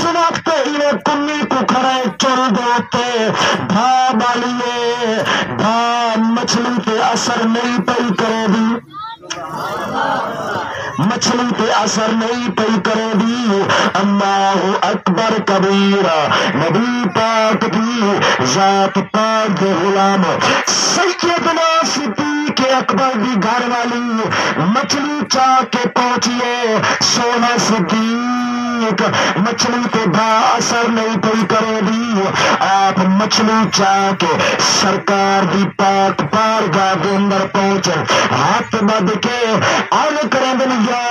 وقت انہیں کنی کو کھڑے چل دیتے بھا بالیے بھا مچھلی پہ اثر نہیں پئی کرے دی مچھلی پہ اثر نہیں پئی کرے دی اللہ اکبر کبیرہ نبی پاک دی ذات پاک دے غلام سیدنا صدیق اکبر دی گھر والی مچھلی چاہ کے پہنچیے سونا صدیق مچھلی پہ با اثر نہیں پئی کرے دی آپ مچھلی چاہ کے سرکار دی پاک بارگاہ دے اندر پہنچے ہاتھ بد کے عرض کریں دن یا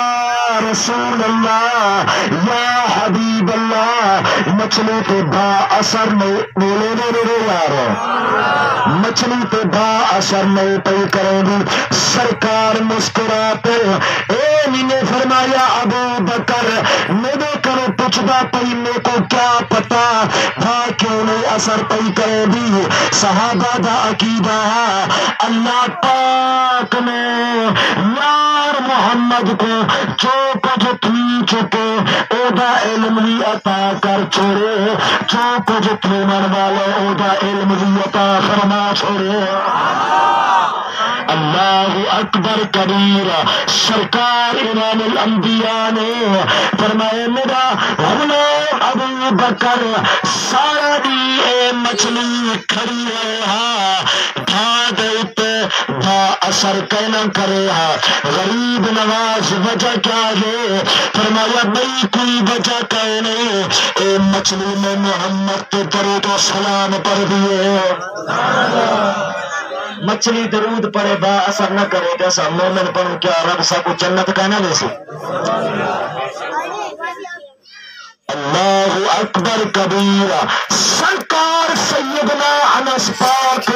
رسول اللہ یا حبیب اللہ مچھلی پہ با اثر نہیں یار مچھلی پہ با اثر نہیں پئی کرے دی سرکار مسکرا پہ نے فرمایا ابو بکر میرے کرو پوچھتا پئی میرے کو کیا پتا تھا کیوں نہیں اثر پئی کرے دی صحابہ دا عقیدہ اللہ پاک نے یار محمد کو جو کچھ تھی چکے او دا علم بھی عطا کر چھوڑے جو کچھ تھی من والے او دا علم بھی عطا فرما چھوڑے اللہ اکبر کبیرہ سرکار امام الانبیاء نے فرمائے میرا غلام ابو بکر سارا دی اے مچھلی کھڑی ہے بھا دیتے بھا اثر کہنا کرے غریب نواز وجہ کیا ہے فرمایا بھئی کوئی وجہ کہ نہیں اے مچھلی میں محمد کے درود و سلام پڑھ دیے مچھلی درود پڑے با اثر نہ کرے جیسا مومن پڑھوں کیا رب سا کو جنت کہنا لے سی اللہ اکبر کبیرہ سرکار سیدنا انس پاک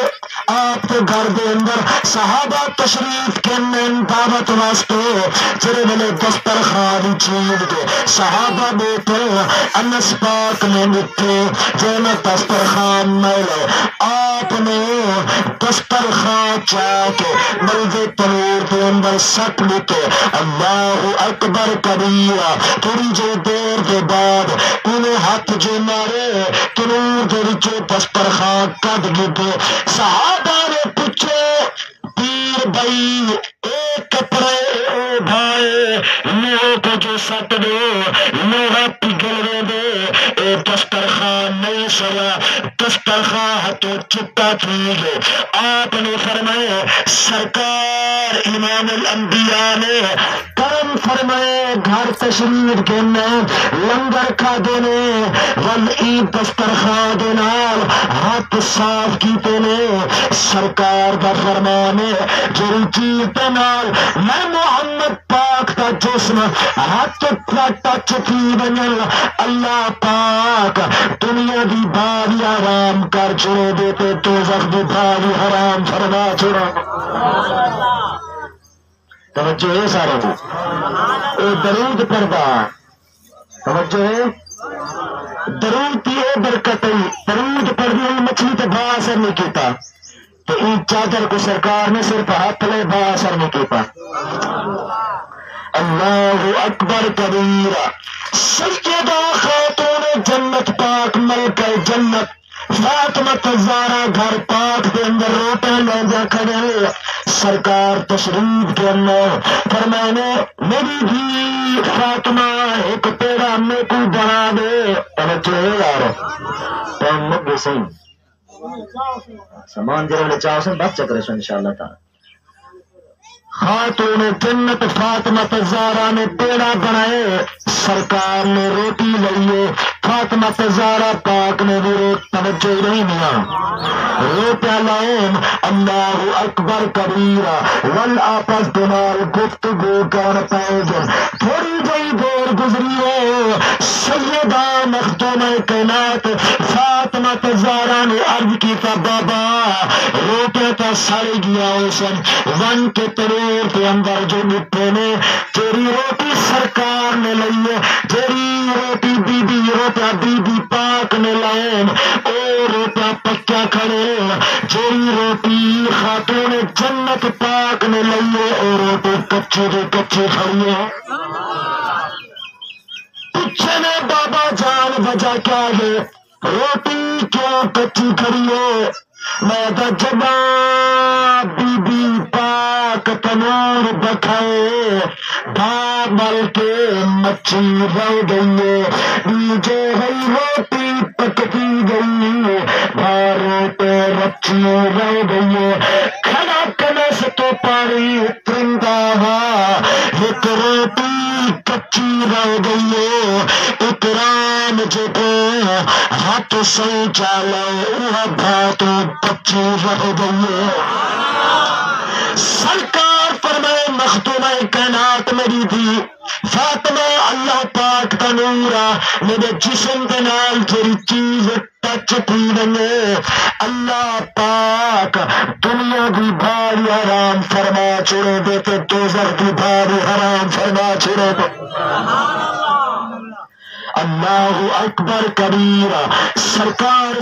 آپ کے گھر دے اندر صحابہ تشریف کے نین دعوت واسطے جرے ملے دسترخوان چیز دے صحابہ بیٹھے انس پاک نے مٹھے جینا دسترخوان میلے آپ نے دسترخوان چاہ کے ملدے تنور دے اندر سٹ لکے اللہ اکبر کبیرہ تھوڑی جو دیر دے بعد انہیں ہاتھ جو مارے تنور دے وچوں دسترخوان کٹ گئے صحابہ نے پوچھے پیر بھائی ایک کپڑے اے بھائی لوہے کو جو سٹ دے لوہا پگھل دے اے دسترخوان نہیں سلا دسترخوان ہاتھوں چپا تھی گے آپ نے فرمائے سرکار امام الانبیاء نے کرم فرمائے گھر تشریف کے لنگر کھا دینے ولئی دسترخوان دے نال ہاتھ صاف کیتے نے سرکار دا فرمانے جڑی چیز دے نال میں محمد پاک دا جسم ہاتھ ٹچ تھی بنل اللہ پاک دنیا دی باری آرام کر چھوڑے دیتے دوزخ دی باری حرام فرما چھوڑا توجہ ہے سارے کو اے درود پڑھدا توجہ ہے درود کی اے برکت ہے درود پڑھنے والی مچھلی تو با اثر نہیں کیتا تو ان چادر کو سرکار نے صرف ہاتھ لے با اثر نہیں کیتا اللہ اکبر کبیرہ سیدہ خاتون جنت پاک ملکہ جنت فاطمہ الزہرا گھر پاک دے اندر روٹے لے جا کھڑے سرکار تشریف کے اندر فرمانے میری بھی فاطمہ ایک پیڑا میں کو بنا دے توجہ ہے یار ٹائم مت دے صحیح سامان جرے والے چاہو سے بات چکرے سو انشاءاللہ تعالی خاتون جنت فاطمہ الزہرا نے پیڑا بنائے سرکار نے روٹی لئیے فاطمہ الزہرا پاک نے بھی توجہ نہیں ملا روٹا لائن اللہ اکبر کبیرہ ول آپس دمال گفتگو کر پائے گے تھوڑی جئی دیر گزری ہے سیدہ مخدوم کائنات فاطمہ الزہرا نے عرض کی تھا بابا روٹے کا سڑ گیا اسن ون کے ترور کے اندر جو مٹھے نے تیری روٹی سرکار نے لئیے تیری روٹی بی بی روٹا بی بی پاک نے لائن او روٹا پکیا کھڑے تیری روٹی خاتون جنت پاک نے لئیے او روٹے کچے دے کچے کھڑیے پچھے نے بابا جان وجہ کیا ہے؟ روٹی کیوں کچی کھڑی ہے؟ میں دا جبا بی بی پاک تنور بکھائے مل کے مچھی رہ گئی ہے، جو گئی روٹی پکتی گئی بھاروں پہ رچی رہ گئی ہے، کھڑا کرنے سے تو پانی اترندا ایک روٹی کچی رہ گئی ہے، اکرام جو ہاتھ سے چالا وہ بات بچی رہ گئی ہے۔ سرکار فرمائے مختومہ کائنات میری تھی فاطمہ، اللہ پاک کا نورا میرے جسم کے نال تیری چیز ٹچ تھی رہے، اللہ پاک دنیا کی بھاری حرام فرما چھوڑے دے تو دوزخ کی بھاری حرام فرما چھوڑے دے۔ اللہ اکبر کبیرہ۔ سرکار